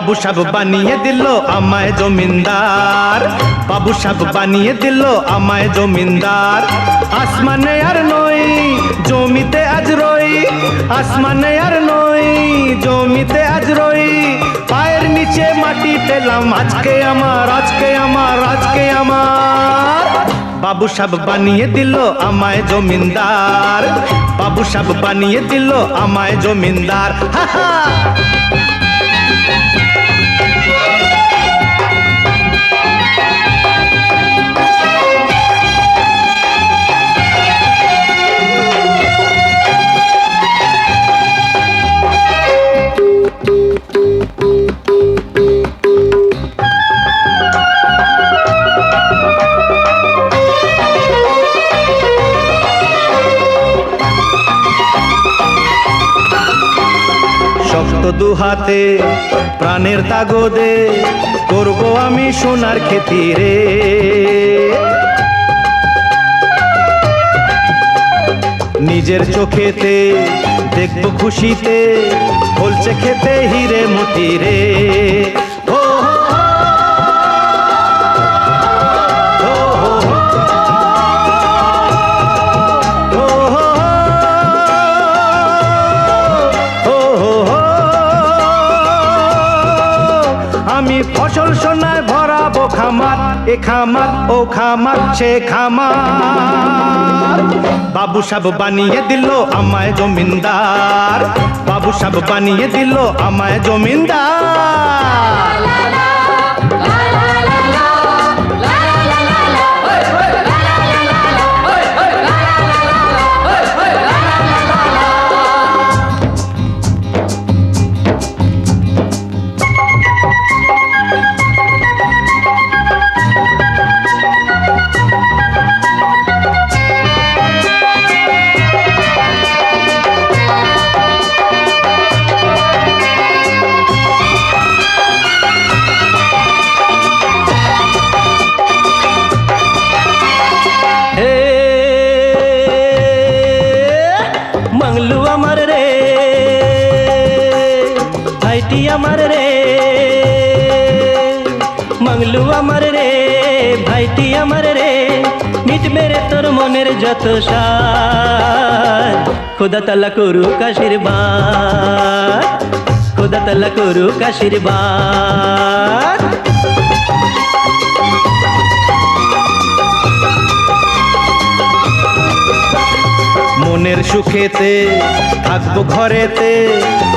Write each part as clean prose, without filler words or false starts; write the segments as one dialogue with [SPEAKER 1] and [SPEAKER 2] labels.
[SPEAKER 1] বাবু সাহেব বানিয়ে দিল আমায় জমিনদার, বাবু সাহেব বানিয়ে দিল আমায় জমিনদার। আসমানে আর নই জমিতে আজ রই, আসমানে আর নই জমিতে আজ রই, পায়ের নিচে মাটি পেলাম আজকে আমার, আজকে আমার, আজকে আমার। বাবু সাহেব বানিয়ে দিল আমায় জমিনদার, বাবু সাহেব বানিয়ে দিল আমায় জমিনদার। হা হা। শক্ত দুহাতে প্রাণের তাগদে করব আমি সোনার খেতি রে। নিজের চোখেতে দেখব খুশিতে বলছে খেতে হিরে মতি রে। আমি ফসল সোনায় ভরাবো খামার, এ খামার ও খামার সে খামার। বাবু সাহেব বানিয়ে দিল আমায় জমিনদার, বাবু সাহেব বানিয়ে দিল আমায় জমিনদার। मंगलू अमर रे भाईटी अमर रे, मंगलू अमर रे भाईटी अमर रे, मिट मेरे तोर मनेर जत सार, खुदा ताला करुक आशीर्बाद, खुदा ताला करुक आशीर्बाद। মনের সুখেতে থাকবো ঘরেতে,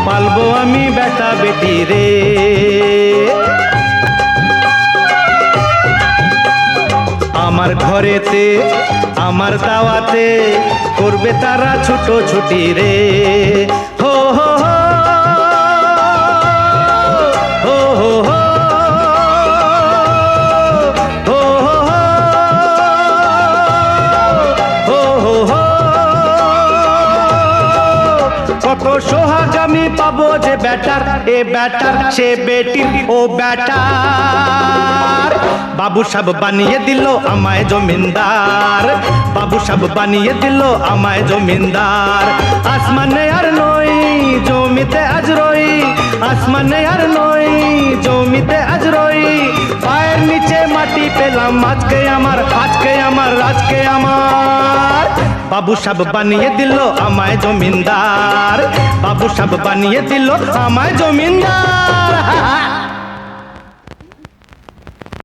[SPEAKER 1] পালবো আমি বেটা বেটি রে। আমার ঘরেতে আমার দাওয়াতে করবে তারা ছোট ছুটি রে। হো হো হো হো হো কত সোহাগ আমি পাবো যে বেটার, এ বেটার সে বেটির ও বেটার। বাবু সাহেব বানিয়ে দিল আমায় জমিনদার, বাবু সাহেব বানিয়ে দিল আমায় জমিনদার। আসমানে আর নই জমিতে আজ রই, আসমানে আর নই জমিতে আজ রই, পায়ের নিচে মাটি পেলাম আজকে আমার, আজকে আমার, আজকে আমার। বাবু সাহেব বানিয়ে দিল আমায় জমিনদার, বাবু সাহেব বানিয়ে দিল আমায় জমিনদার।